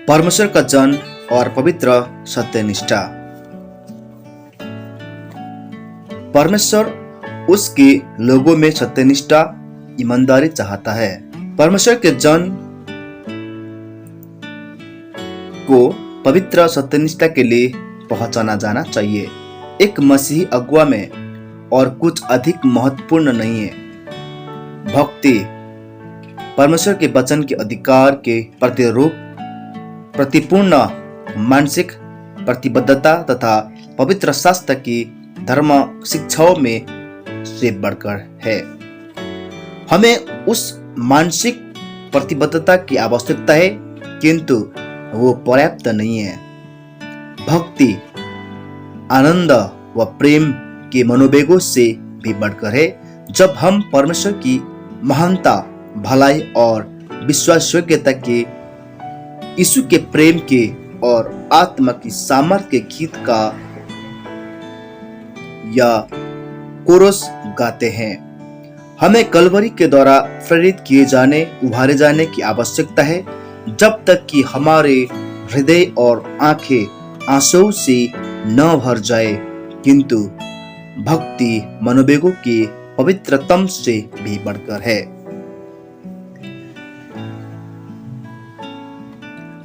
परमेश्वर का जन और पवित्र सत्यनिष्ठा। परमेश्वर उसके लोगों में सत्यनिष्ठा ईमानदारी चाहता है। परमेश्वर के जन को पवित्र सत्यनिष्ठा के लिए पहचाना जाना चाहिए। एक मसीही अगुआ में और कुछ अधिक महत्वपूर्ण नहीं है। भक्ति परमेश्वर के वचन के अधिकार के प्रतिरूप प्रतिपूर्ण मानसिक प्रतिबद्धता तथा पवित्र शास्त्र की धर्म शिक्षाओं में से बढ़कर है। हमें उस मानसिक प्रतिबद्धता की आवश्यकता है, किंतु वो पर्याप्त नहीं है। भक्ति आनंद व प्रेम के मनोवेगों से भी बढ़कर है। जब हम परमेश्वर की महानता, भलाई और विश्वासयोग्यता के, यीशु के प्रेम के और आत्मा की सामर्थ्य के गीत का या कोरस गाते हैं। हमें कलवरी के द्वारा प्रेरित किए जाने, उभारे जाने की आवश्यकता है, जब तक कि हमारे हृदय और आंखें आंसू से न भर जाए। किंतु भक्ति मनोवेगों के पवित्रतम से भी बढ़कर है।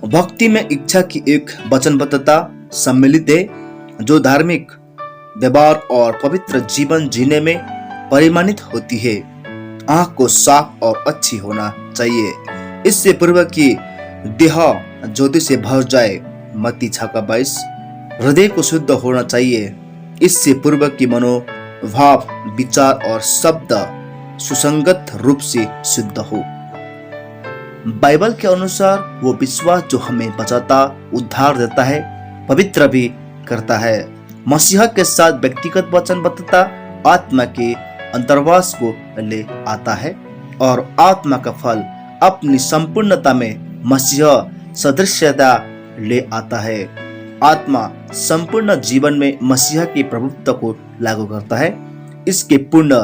भक्ति में इच्छा की एक वचनबद्धता सम्मिलित है, जो धार्मिक व्यवहार और पवित्र जीवन जीने में परिमाणित होती है। आंख को साफ और अच्छी होना चाहिए, इससे पूर्व कि देह ज्योति से भर जाए। मत्ती 6:22। हृदय को शुद्ध होना चाहिए, इससे पूर्व कि मनोभाव, विचार और शब्द सुसंगत रूप से शुद्ध हो। बाइबल के अनुसार वो विश्वास जो हमें बचाता, उद्धार देता है, पवित्र भी करता है। मसीहा के साथ व्यक्तिगत वचनबद्धता आत्मा के अंतर्वास को ले आता है और आत्मा का फल अपनी संपूर्णता में मसीहा सदृश्यता ले आता है। आत्मा संपूर्ण जीवन में मसीहा की प्रभुत्व को लागू करता है। इसके पूर्ण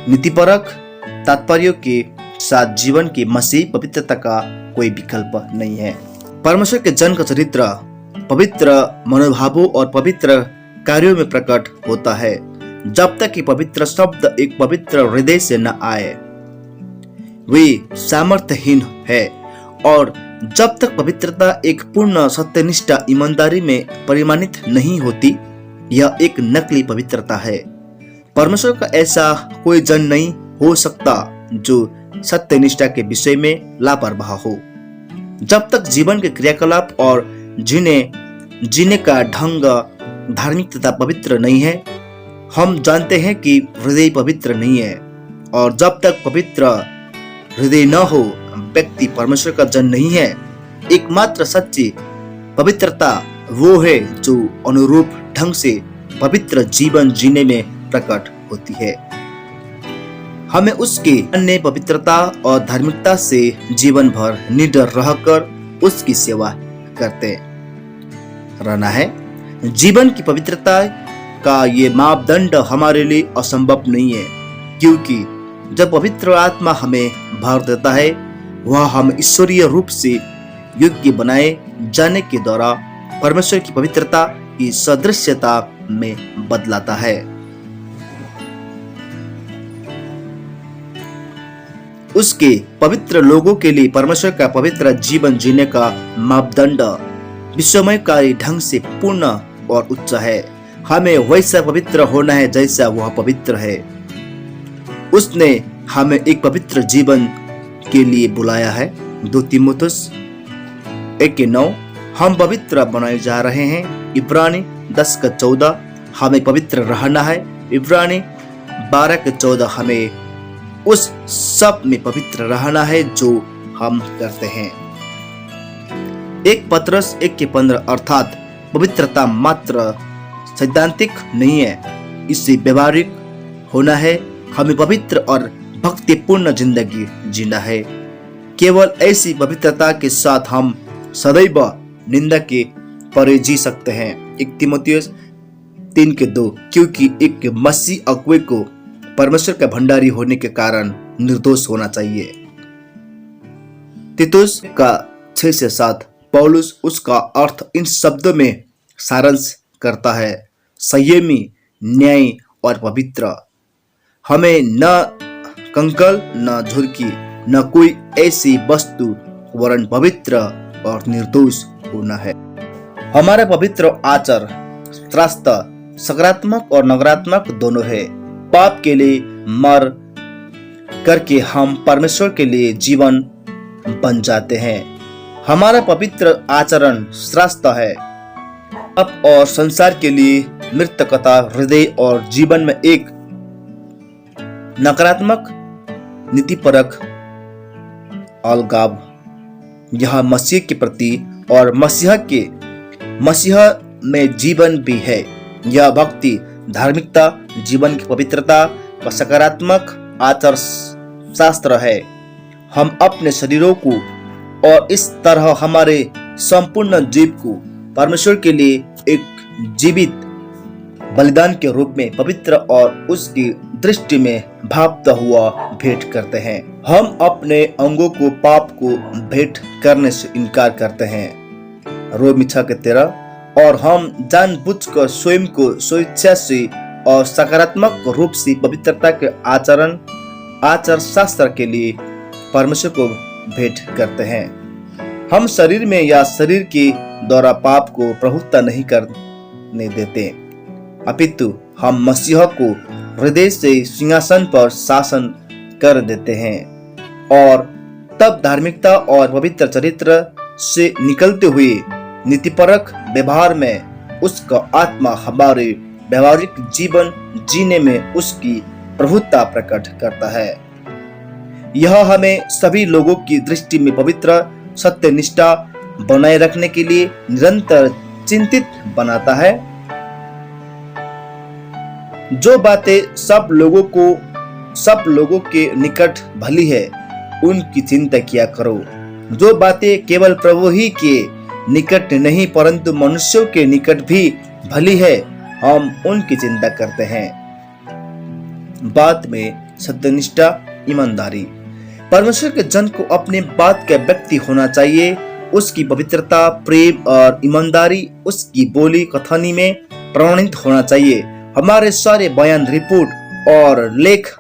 नीतिपरक तात्पर्य के साथ जीवन की मसीही पवित्रता का कोई विकल्प नहीं है। परमेश्वर के जन का चरित्र पवित्र मनोभावों और पवित्र कार्यों में प्रकट होता है। जब तक कि पवित्र शब्द एक पवित्र हृदय से न आए, वे सामर्थ्यहीन है। और जब तक पवित्रता एक पूर्ण सत्यनिष्ठा ईमानदारी में परिमाणित नहीं होती, यह एक नकली पवित्रता है। परमेश्वर का ऐसा कोई जन नहीं हो सकता जो सत्यनिष्ठा के विषय में लापरवाह हो। जब तक जीवन के क्रियाकलाप और जीने का ढंग धार्मिक तथा पवित्र नहीं है, हम जानते हैं कि हृदय पवित्र नहीं है। और जब तक पवित्र हृदय न हो, व्यक्ति परमेश्वर का जन नहीं है। एकमात्र सच्ची पवित्रता वो है जो अनुरूप ढंग से पवित्र जीवन जीने में प्रकट होती है। हमें उसके अन्य पवित्रता और धार्मिकता से जीवन भर निडर रहकर उसकी सेवा करते रहना है। जीवन की पवित्रता का ये मापदंड हमारे लिए असंभव नहीं है, क्योंकि जब पवित्र आत्मा हमें भर देता है, वह हम ईश्वरीय रूप से योग्य बनाए जाने के द्वारा परमेश्वर की पवित्रता की सदृश्यता में बदलाता है। उसके पवित्र लोगों के लिए परमेश्वर का पवित्र जीवन जीने का मापदंड विस्मयकारी ढंग से पूर्ण और उच्च है। हमें वैसा पवित्र होना है जैसा वह पवित्र है। उसने हमें एक पवित्र जीवन के लिए बुलाया है। 2 तीमुथियुस 1:9। हम पवित्र बनाए जा रहे हैं। इब्रानी 10:14। हमें पवित्र रहना है। इब्रानी 12:14। हमें उस सब में पवित्र रहना है जो हम करते हैं। 1 पतरस 1:15। अर्थात पवित्रता मात्र सैद्धांतिक नहीं है, इससे व्यवहारिक होना है। हमें पवित्र और भक्तिपूर्ण जिंदगी जीना है। केवल ऐसी पवित्रता के साथ हम सदैव निंदा के परे जी सकते हैं। 1 तीमुथियुस 3:2। क्योंकि एक मसीह अगुवे को परमेश्वर का भंडारी होने के कारण निर्दोष होना चाहिए। तीतुस का 6 से 7 पौलुस उसका अर्थ इन शब्दों में सारांश करता है। संयमी, न्यायी और पवित्र। हमें न कंकल, न झुर्की, न कोई ऐसी वस्तु वरन पवित्र और निर्दोष होना है। हमारा पवित्र आचार शास्त्र सकारात्मक और नकारात्मक दोनों है। पाप के लिए मर करके हम परमेश्वर के लिए जीवन बन जाते हैं। हमारा पवित्र आचरण शास्त्र है। पाप और संसार के लिए मृतकता हृदय और जीवन में एक नकारात्मक नीतिपरक अलगाव। यह मसीह के प्रति और मसीह में जीवन भी है। यह भक्ति, धार्मिकता, जीवन की पवित्रता व सकारात्मक आचार शास्त्र है। हम अपने शरीरों को और इस तरह हमारे संपूर्ण जीव को परमेश्वर के लिए एक जीवित बलिदान के रूप में पवित्र और उसकी दृष्टि में भापता हुआ भेंट करते हैं। हम अपने अंगों को पाप को भेंट करने से इनकार करते हैं। रोमी 6:13। और हम जानबूझकर स्वयं को स्वेच्छा से और सकारात्मक रूप से पवित्रता के आचार शास्त्र के लिए परमेश्वर को भेंट करते हैं। हम शरीर में या शरीर के द्वारा पाप को प्रभुत्व नहीं करने देते, अपितु हम मसीह को हृदय से सिंहासन पर शासन कर देते हैं और तब धार्मिकता और पवित्र चरित्र से निकलते हुए नीतिपरक व्यवहार में उसका आत्मा हमारे व्यवहारिक जीवन जीने में उसकी प्रभुत्ता प्रकट करता है। यह हमें सभी लोगों की दृष्टि में पवित्र सत्यनिष्ठा बनाए रखने के लिए निरंतर चिंतित बनाता है। जो बातें सब लोगों के निकट भली है उनकी चिंता किया करो। जो बातें केवल प्रभु ही के निकट नहीं परंतु मनुष्यों के निकट भी भली है हम उनकी चिंता करते हैं। बात में सत्यनिष्ठा, ईमानदारी। परमेश्वर के जन को अपने बात का व्यक्ति होना चाहिए। उसकी पवित्रता, प्रेम और ईमानदारी उसकी बोली कथनी में प्रमाणित होना चाहिए। हमारे सारे बयान, रिपोर्ट और लेख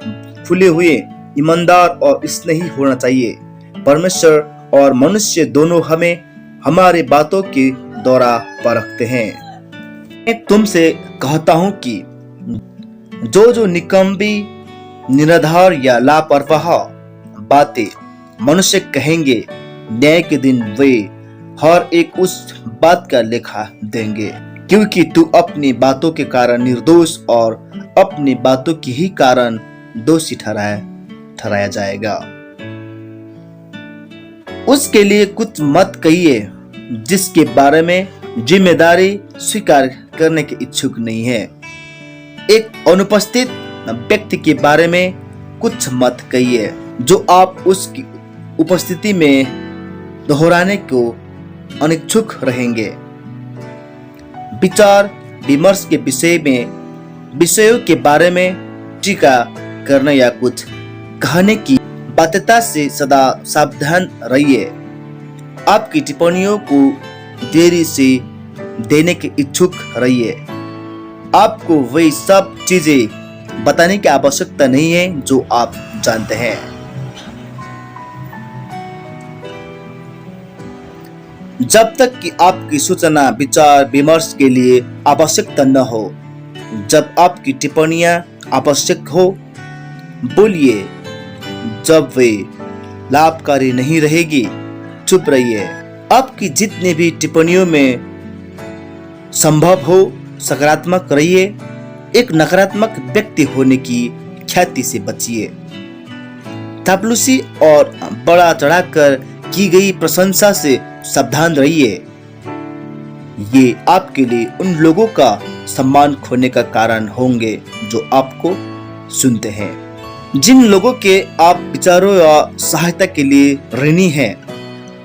खुले हुए, ईमानदार और स्नेही होना चाहिए। परमेश्वर और मनुष्य दोनों हमें हमारे बातों के द्वारा परखते हैं। मैं तुमसे कहता हूं कि जो निकम्मी, निराधार या लापरवाह बातें मनुष्य कहेंगे, न्याय के दिन वे हर एक उस बात का लेखा देंगे, क्योंकि तू अपनी बातों के कारण निर्दोष और अपनी बातों के ही कारण दोषी ठहराया जाएगा। उसके लिए कुछ मत कहिए जिसके बारे में जिम्मेदारी स्वीकार करने के इच्छुक नहीं है। एक अनुपस्थित व्यक्ति के बारे में कुछ मत कहिए जो आप उसकी उपस्थिति में दोहराने को अनिच्छुक रहेंगे। विचार विमर्श के विषयों के बारे में टीका करने या कुछ कहने की बाध्यता से सदा सावधान रहिए। आपकी टिप्पणियों को देरी से देने के इच्छुक रहिए। आपको वही सब चीजें बताने की आवश्यकता नहीं है जो आप जानते हैं। जब तक कि आपकी सूचना विचार विमर्श के लिए आवश्यकता न हो। जब आपकी टिप्पणियां आवश्यक हो बोलिए, जब वे लाभकारी नहीं रहेगी चुप रहिए। आपकी जितनी भी टिप्पणियों में संभव हो सकारात्मक रहिए। एक नकारात्मक व्यक्ति होने की ख्याति से बचिए। चापलूसी और बड़ा चढ़ाकर की गई प्रशंसा से सावधान रहिए। ये आपके लिए उन लोगों का सम्मान खोने का कारण होंगे जो आपको सुनते हैं। जिन लोगों के आप विचारों या सहायता के लिए ऋणी हैं,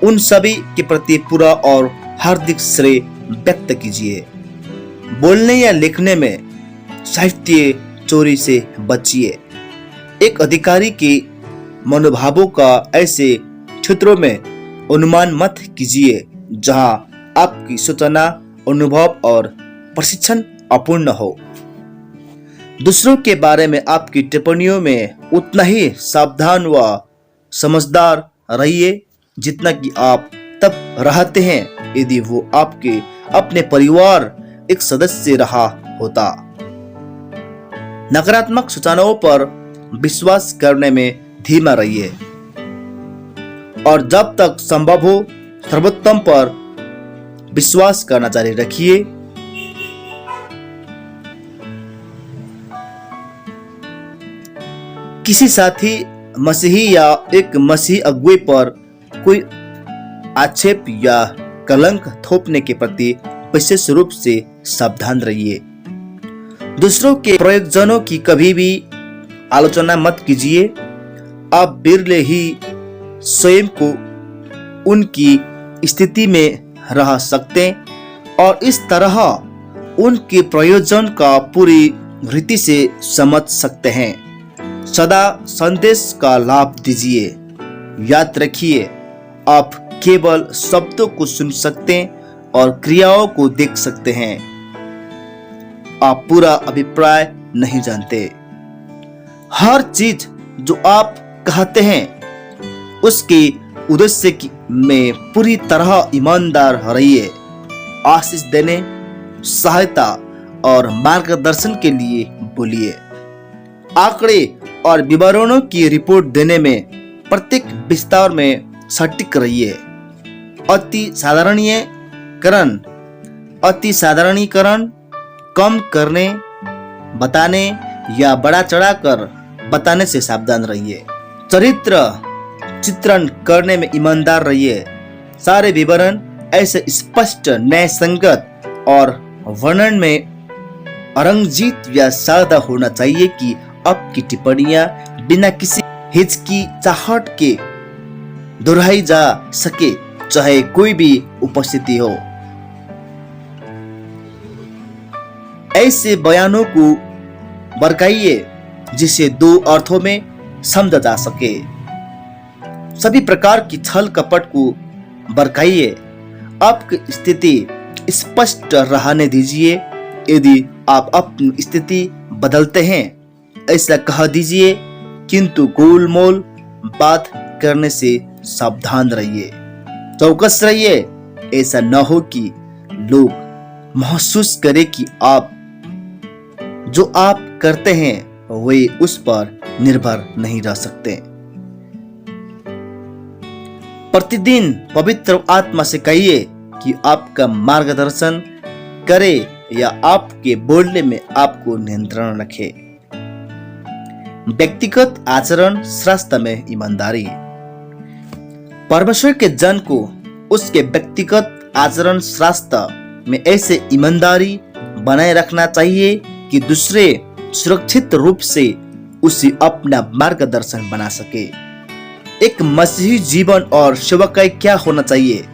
उन सभी के प्रति पूरा और हार्दिक श्रेय व्यक्त कीजिए। बोलने या लिखने में साहित्य चोरी से बचिए। एक अधिकारी के मनोभावों का ऐसे क्षेत्रों में अनुमान मत कीजिए जहां आपकी सूचना, अनुभव और प्रशिक्षण अपूर्ण हो। दूसरों के बारे में आपकी टिप्पणियों में उतना ही सावधान व समझदार रहिए जितना कि आप तब रहते हैं यदि वो आपके अपने परिवार एक सदस्य रहा होता। नकारात्मक सूचनाओं पर विश्वास करने में धीमा रहिए और जब तक संभव हो सर्वोत्तम पर विश्वास करना जारी रखिए। किसी साथी मसीही या एक मसीही अगुवे पर कोई आक्षेप या कलंक थोपने के प्रति विशेष रूप से सावधान रहिए। दूसरों के प्रयोजनों की कभी भी आलोचना मत कीजिए। आप बिरले ही स्वयं को उनकी स्थिति में रह सकते और इस तरह उनके प्रयोजन का पूरी रीति से समझ सकते हैं। सदा संदेश का लाभ दीजिए। याद रखिए, आप केवल शब्दों को सुन सकते और क्रियाओं को देख सकते हैं। आप पूरा अभिप्राय नहीं जानते। हर चीज जो आप कहते हैं उसके उद्देश्य में पूरी तरह ईमानदार रहिए। आशीष देने, सहायता और मार्गदर्शन के लिए बोलिए। आंकड़े और विवरणों की रिपोर्ट देने में प्रत्येक विस्तार में सटीक रहिए। अति साधारणीकरण कम करने, बताने या बड़ा चढ़ाकर बताने से सावधान रहिए। चरित्र चित्रण करने में ईमानदार रहिए। सारे विवरण ऐसे स्पष्ट, न्याय संगत और वर्णन में अरंजित या सादा होना चाहिए कि आपकी टिप्पणियां बिना किसी हिचकिचाहट के दोहराई जा सके, चाहे कोई भी उपस्थिति हो। ऐसे बयानों को बरकाइए जिसे दो अर्थों में समझा जा सके। सभी प्रकार की छल कपट को बरकाइए। आपकी स्थिति स्पष्ट रहने दीजिए। यदि आप अपनी स्थिति बदलते हैं ऐसा कह दीजिए, किंतु गोलमोल बात करने से सावधान रहिए। चौकस रहिए। ऐसा न हो कि लोग महसूस करें कि आप जो आप करते हैं वे उस पर निर्भर नहीं रह सकते। प्रतिदिन पवित्र आत्मा से कहिए कि आपका मार्गदर्शन करे या आपके बोलने में आपको नियंत्रण रखे। व्यक्तिगत आचरण शास्त्र में ईमानदारी। परमेश्वर के जन को उसके व्यक्तिगत आचरण शास्त्र में ऐसे ईमानदारी बनाए रखना चाहिए कि दूसरे सुरक्षित रूप से उसे अपना मार्गदर्शन बना सके। एक मसीही जीवन और सेवकाई क्या होना चाहिए,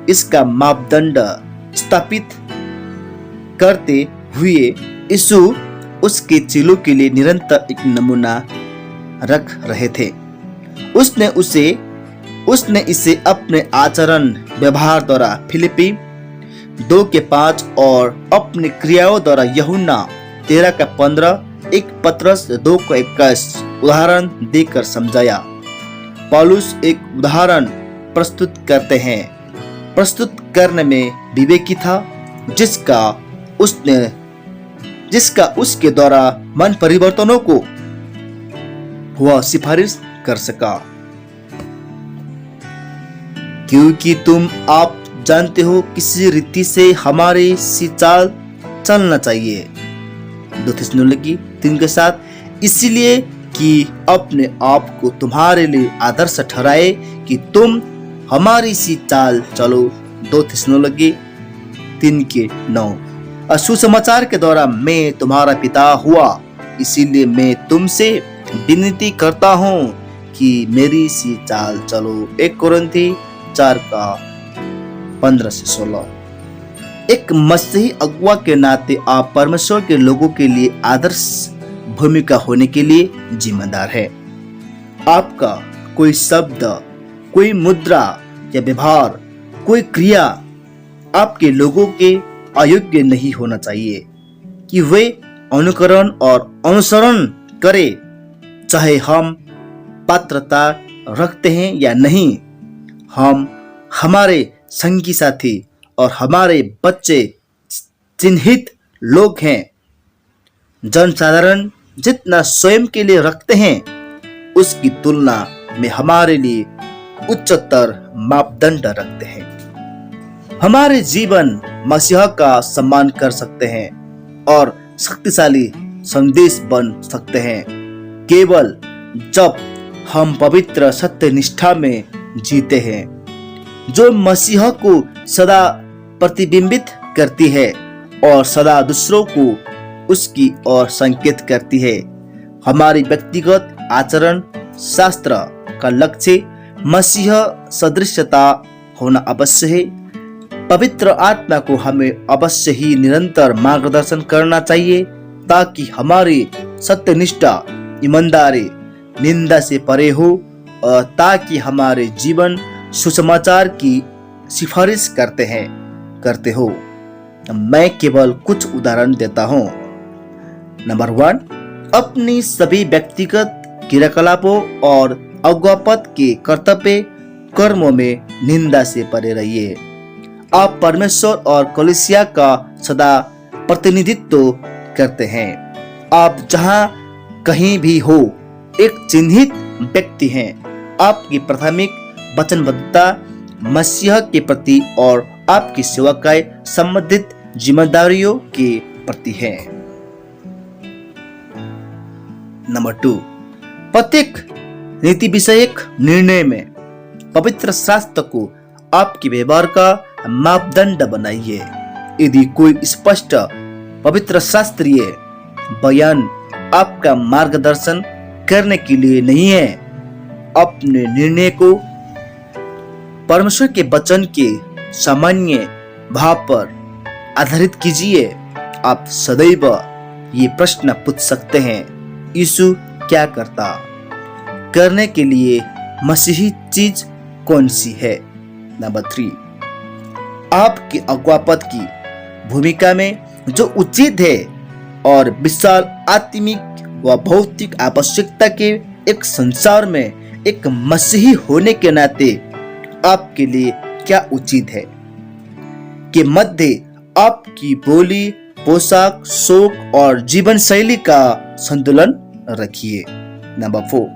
इसका मापदंड स्थापित करते हुए यीशु उसके चेलों के लिए निरंतर एक नमूना रख रहे थे। उसने इसे अपने आचरण व्यवहार द्वारा फिलिपी 2:5 और अपनी क्रियाओं द्वारा यूहन्ना 13:15, 1 पतरस 2:21 उदाहरण देकर समझाया। पौलुस एक उदाहरण प्रस्तुत करते हैं, प्रस्तुत करने में विवेकी था, जिसका उसके द्वारा मन परिवर्तनों को वह सिफारिश कर सका। क्योंकि आप जानते हो किसी रीति से हमारी सी चाल चलना चाहिए, 2 थिस्सलुनीकी 3:7, इसलिए कि अपने आप को तुम्हारे लिए आदर्श ठहराए कि तुम हमारी सी चाल चलो, 2 थिस्सलुनीकी 3:9। सुसमाचार के द्वारा मैं तुम्हारा पिता हुआ, इसीलिए मैं तुमसे विनती करता हूँ कि मेरी सी चाल चलो, 1 कोरिन्थी 4:15-16। एक मसीही अगुवा के नाते आप परमेश्वर के लोगों के लिए आदर्श भूमिका होने के लिए जिम्मेदार है। आपका कोई शब्द, कोई मुद्रा या व्यवहार, कोई क्रिया आपके लोगों के अयोग्य नहीं होना चाहिए कि वे अनुकरण और अनुसरण करें, चाहे हम पात्रता रखते हैं या नहीं। हम हमारे संगी साथी और हमारे बच्चे चिन्हित लोग हैं। जनसाधारण जितना स्वयं के लिए रखते हैं उसकी तुलना में हमारे लिए उच्चतर मापदंड रखते हैं। हमारे जीवन मसीह का सम्मान कर सकते हैं और शक्तिशाली संदेश बन सकते हैं केवल जब हम पवित्र सत्य निष्ठा में जीते हैं, जो मसीह को सदा प्रतिबिंबित करती है और सदा दूसरों को उसकी ओर संकेत करती है। हमारी व्यक्तिगत आचरण शास्त्र का लक्ष्य मसीह सदृशता होना अवश्य है। पवित्र आत्मा को हमें अवश्य ही निरंतर मार्गदर्शन करना चाहिए ताकि हमारी सत्यनिष्ठा, ईमानदारी निंदा से परे हो और ताकि हमारे जीवन सुसमाचार की सिफारिश करते हो। मैं केवल कुछ उदाहरण देता हूँ। नंबर 1, अपनी सभी व्यक्तिगत क्रियाकलापों और अगुवापद के कर्तव्य कर्मों में निंदा से परे रहिए। आप परमेश्वर और कलीसिया का सदा प्रतिनिधित्व करते हैं। आप जहां कहीं भी हो एक चिन्हित व्यक्ति हैं। आपकी प्राथमिक वचनबद्धता मसीह के प्रति और आपकी सेवा के संबंधित जिम्मेदारियों के प्रति है। नंबर 2, प्रत्येक नीति विषयक निर्णय में पवित्र शास्त्र को आपके व्यवहार का मापदंड बनाइए। यदि कोई स्पष्ट पवित्र शास्त्रीय बयान आपका मार्गदर्शन करने के लिए नहीं है, अपने निर्णय को परमेश्वर के वचन के सामान्य भाव पर आधारित कीजिए। आप सदैव ये प्रश्न पूछ सकते हैं, यीशु क्या करता? करने के लिए मसीही चीज कौन सी है? नंबर 3, आपकी अगुवापद की भूमिका में जो उचित है और विशाल आत्मिक व भौतिक आवश्यकता के एक संसार में एक मसीही होने के नाते आपके लिए क्या उचित है के मध्य आपकी बोली, पोशाक, शौक और जीवन शैली का संतुलन रखिए। नंबर 4,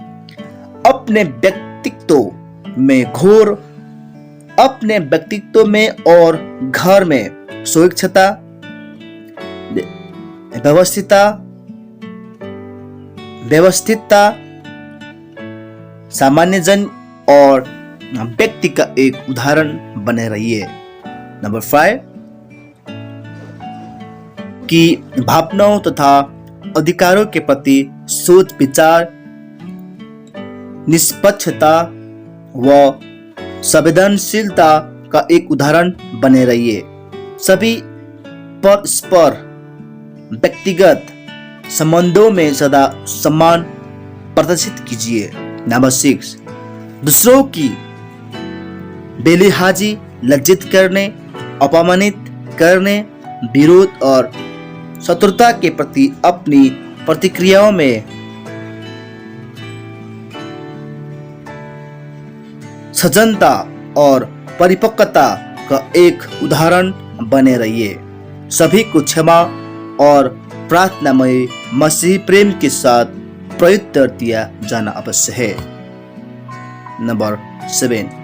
अपने व्यक्तित्व में और घर में स्वच्छता, व्यवस्थितता, सामान्य जन और व्यक्ति का एक उदाहरण बने रहिए। नंबर 5, की भावनाओं तथा अधिकारों के प्रति सोच विचार, निष्पक्षता व संवेदनशीलता का एक उदाहरण बने रहिए। सभी परस्पर व्यक्तिगत संबंधों में सदा सम्मान प्रदर्शित कीजिए। नंबर 6, दूसरों की बेलिहाजी, लज्जित करने, अपमानित करने, विरोध और शत्रुता के प्रति अपनी प्रतिक्रियाओं में सजनता और परिपक्वता का एक उदाहरण बने रहिए। सभी को क्षमा और प्रार्थनामय मसीही प्रेम के साथ प्रत्युत्तर दिया जाना आवश्यक है। नंबर 7,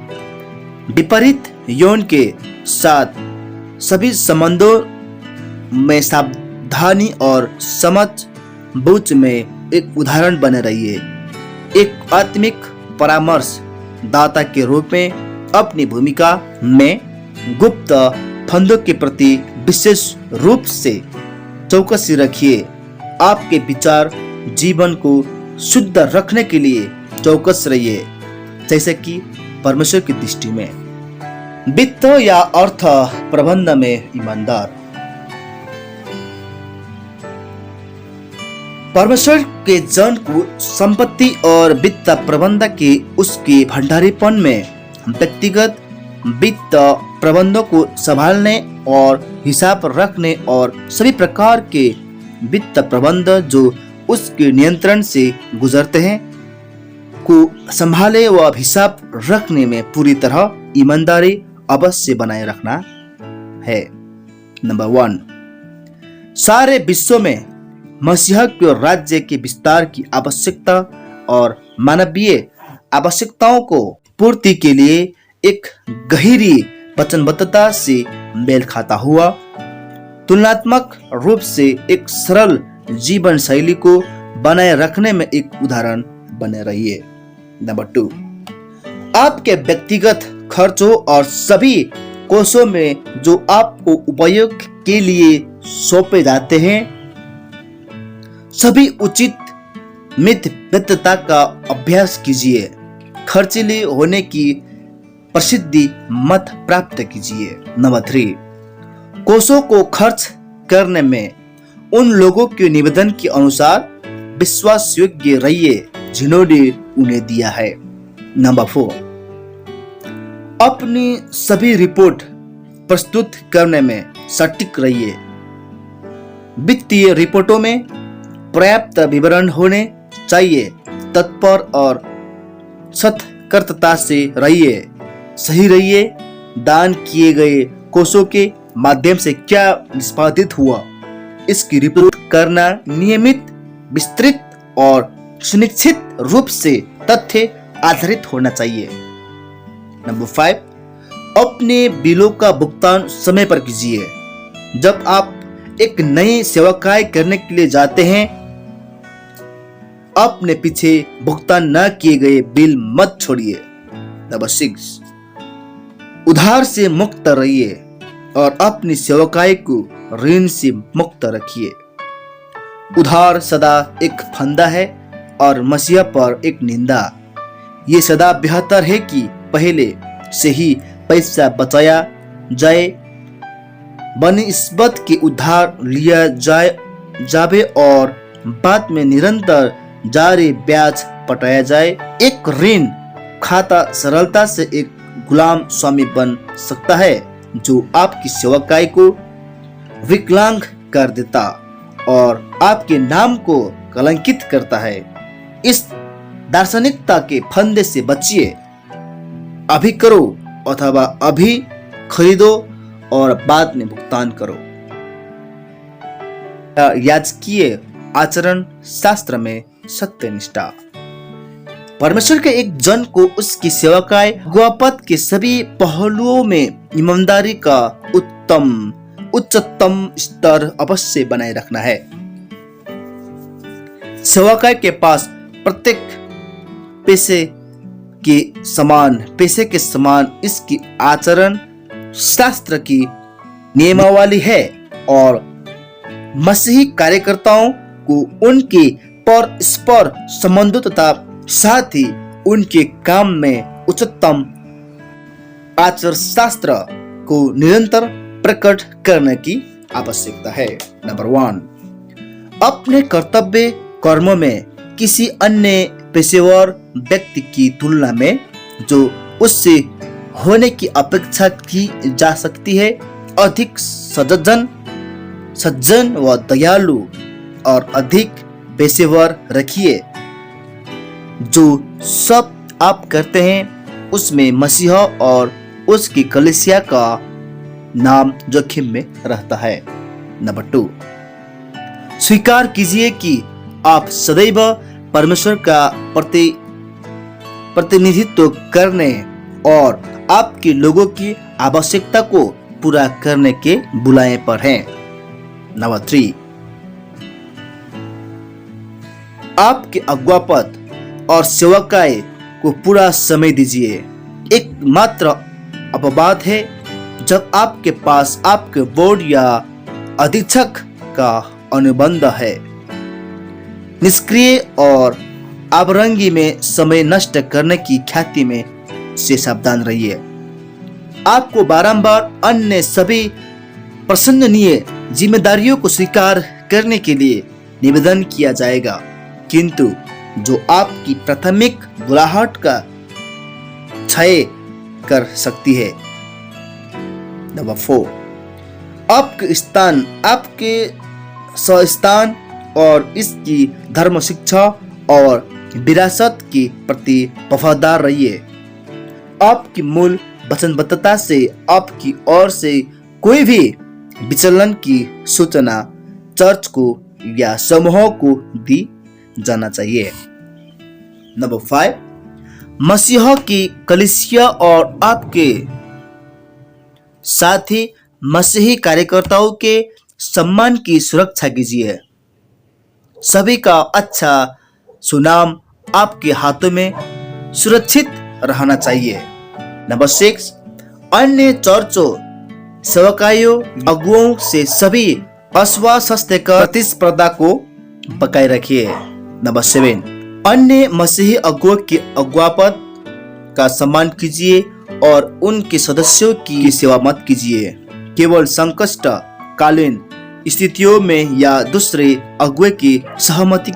विपरीत यौन के साथ सभी संबंधों में सावधानी और समझ बूझ में एक उदाहरण बने रहिए। एक आत्मिक परामर्श दाता के रूप में अपनी भूमिका में गुप्त फंदों के प्रति विशेष रूप से चौकसी रखिए। आपके विचार जीवन को शुद्ध रखने के लिए चौकस रहिए, जैसे कि परमेश्वर की दृष्टि में। वित्त या अर्थ प्रबंधन में ईमानदार। परमेश्वर के जन को संपत्ति और वित्त प्रबंधन के उसके भंडारीपन में व्यक्तिगत वित्त प्रबंधों को संभालने और हिसाब रखने और सभी प्रकार के वित्त प्रबंध जो उसके नियंत्रण से गुजरते हैं को संभाले व हिसाब रखने में पूरी तरह ईमानदारी अवश्य बनाए रखना है। नंबर 1, सारे विश्व में मसीह के राज्य के विस्तार की आवश्यकता और मानवीय आवश्यकताओं को पूर्ति के लिए एक गहरी वचनबद्धता से मेल खाता हुआ तुलनात्मक रूप से एक सरल जीवन शैली को बनाए रखने में एक उदाहरण बने रहिए। नंबर 2, आपके व्यक्तिगत खर्चों और सभी कोषों में जो आपको उपयोग के लिए सौंपे जाते हैं सभी उचित मितव्ययिता का अभ्यास कीजिए। खर्चीले होने की प्रसिद्धि मत प्राप्त कीजिए। नंबर 3, कोषों को खर्च करने में उन लोगों के निवेदन के अनुसार विश्वास योग्य रहिए जिन्होंने उन्हें दिया है। नंबर 4, अपनी सभी रिपोर्ट प्रस्तुत करने में सटीक रहिए। वित्तीय रिपोर्टों में पर्याप्त विवरण होने चाहिए। तत्पर और सतर्कता से रहिए। सही रहिए। दान किए गए कोषों के माध्यम से क्या निष्पादित हुआ इसकी रिपोर्ट करना नियमित, विस्तृत और सुनिश्चित रूप से तथ्य आधारित होना चाहिए। नंबर 5, अपने बिलों का भुगतान समय पर कीजिए। जब आप एक नई सेवाकार्य करने के लिए जाते हैं अपने पीछे भुगतान न किए गए बिल मत छोड़िए। नंबर 6, उधार से मुक्त रहिए और अपनी सेवाकार्य को ऋण से मुक्त रखिए। उधार सदा एक फंदा है और मसीहा पर एक निंदा। ये सदा बेहतर है कि पहले से ही पैसा बचाया जाए बनिस्बत के उधार लिया जावे और बाद में निरंतर जारी ब्याज पटाया जाए। एक ऋण खाता सरलता से एक गुलाम स्वामी बन सकता है जो आपकी सेवाकार्य को विकलांग कर देता और आपके नाम को कलंकित करता है। इस दार्शनिकता के फंदे से बचिए। अभी करो अथवा अभी खरीदो और बाद में भुगतान करो। याजकीय आचरण शास्त्र में सत्यनिष्ठा। परमेश्वर के एक जन को उसकी सेवाकार्य अगुवापद के सभी पहलुओं में ईमानदारी का उच्चतम स्तर अवश्य बनाए रखना है। सेवाकार्य के पास प्रत्येक पैसे के समान इसकी आचरण शास्त्र की नियमावली है और मसीही कार्यकर्ताओं को उनके परस्पर संबंधों तथा साथ ही उनके काम में उच्चतम आचरण शास्त्र को निरंतर प्रकट करने की आवश्यकता है। नंबर 1, अपने कर्तव्य कर्मों में किसी अन्य पेशेवर व्यक्ति की तुलना में जो उससे होने की अपेक्षा की जा सकती है अधिक सज्जन व दयालु और अधिक पेशेवर रखिए। जो सब आप करते हैं उसमें मसीहा और उसकी कलीसिया का नाम जोखिम में रहता है। नंबर 2, स्वीकार कीजिए कि आप सदैव परमेश्वर का प्रतिनिधित्व करने और आपके लोगों की आवश्यकता को पूरा करने के बुलाए पर हैं। नंबर 3, आपके अगुवापद और सेवाकार्य को पूरा समय दीजिए। एकमात्र अपवाद है जब आपके पास आपके बोर्ड या अधीक्षक का अनुबंध है। निष्क्रिय और अवरंगी में समय नष्ट करने की ख्याति में से सावधान रहिए। आपको बारंबार अन्य सभी प्रशंसनीय जिम्मेदारियों को स्वीकार करने के लिए निवेदन किया जाएगा, किंतु जो आपकी प्राथमिक बुलाहट का क्षय कर सकती है नंबर 4, आपके स्थान, आपके स्वस्थान और इसकी धर्म शिक्षा और विरासत के प्रति वफादार रहिए। आपकी मूल वचनबद्धता से आपकी ओर से कोई भी विचलन की सूचना चर्च को या समूह को दी जाना चाहिए। नंबर 5, मसीह की कलीसिया और आपके साथी मसीही कार्यकर्ताओं के सम्मान की सुरक्षा कीजिए। सभी का अच्छा सुनाम आपके हाथों में सुरक्षित रहना चाहिए। नंबर 6, अन्य चर्चों, सेवकाइयों, अगुओं से सभी अस्वास्थ्य का प्रतिस्पर्धा को पकाए रखिए। नंबर 7, अन्य मसीही अगुओं के अगुवापद का सम्मान कीजिए और उनके सदस्यों की सेवा मत कीजिए। केवल संकट कालीन स्थितियों में या दूसरे अगुवे की सहमति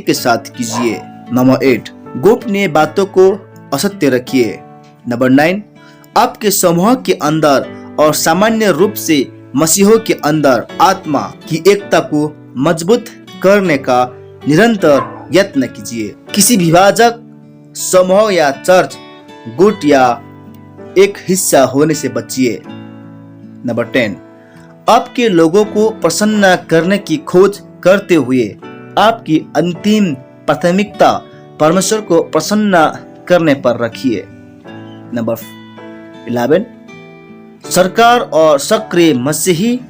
के साथ कीजिए। नंबर 8, गोपनीय बातों को असत्य रखिए। नंबर 9, आपके समूह के अंदर और सामान्य रूप से मसीहों के अंदर आत्मा की एकता को मजबूत करने का निरंतर यत्न कीजिए। किसी विभाजक समूह या चर्च गुट या एक हिस्सा होने से बचिए। नंबर 10, आपके लोगों को प्रसन्न करने की खोज करते हुए आपकी अंतिम प्राथमिकता परमेश्वर को प्रसन्न करने पर रखिए। नंबर 11, सरकार और सक्रिय मसीही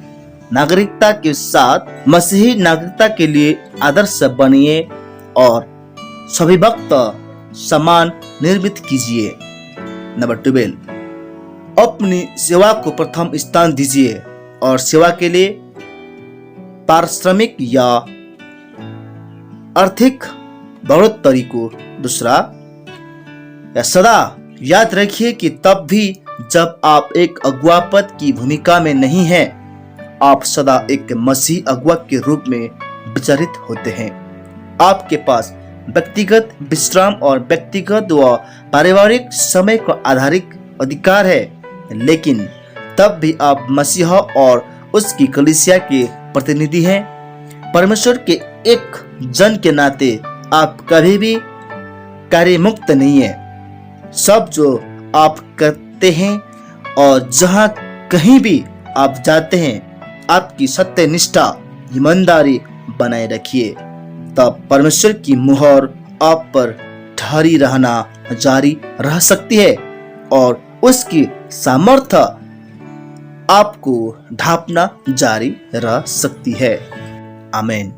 नागरिकता के साथ मसीही नागरिकता के लिए आदर्श बनिए और सभी वक्त समान निर्मित कीजिए। नंबर 12, अपनी सेवा को प्रथम स्थान दीजिए और सेवा के लिए पारिश्रमिक या आर्थिक बढ़ोतरी को दूसरा। सदा याद रखिए कि तब भी जब आप एक अगुवा पद की भूमिका में नहीं हैं, आप सदा एक मसीह अगुवा के रूप में विचारित होते हैं। आपके पास व्यक्तिगत विश्राम और व्यक्तिगत व पारिवारिक समय को आधारित अधिकार है, लेकिन तब भी आप मसीह और उसकी कलीसिया के प्रतिनिधि हैं। परमेश्वर के एक जन के नाते आप कभी भी कार्य मुक्त नहीं है। सब जो आप करते हैं और जहां कहीं भी आप जाते हैं, आपकी सत्य निष्ठा ईमानदारी बनाए रखिए। तब परमेश्वर की मुहर आप पर ठहरी रहना जारी रह सकती है और उसकी सामर्थ्य आपको ढांपना जारी रह सकती है। आमीन।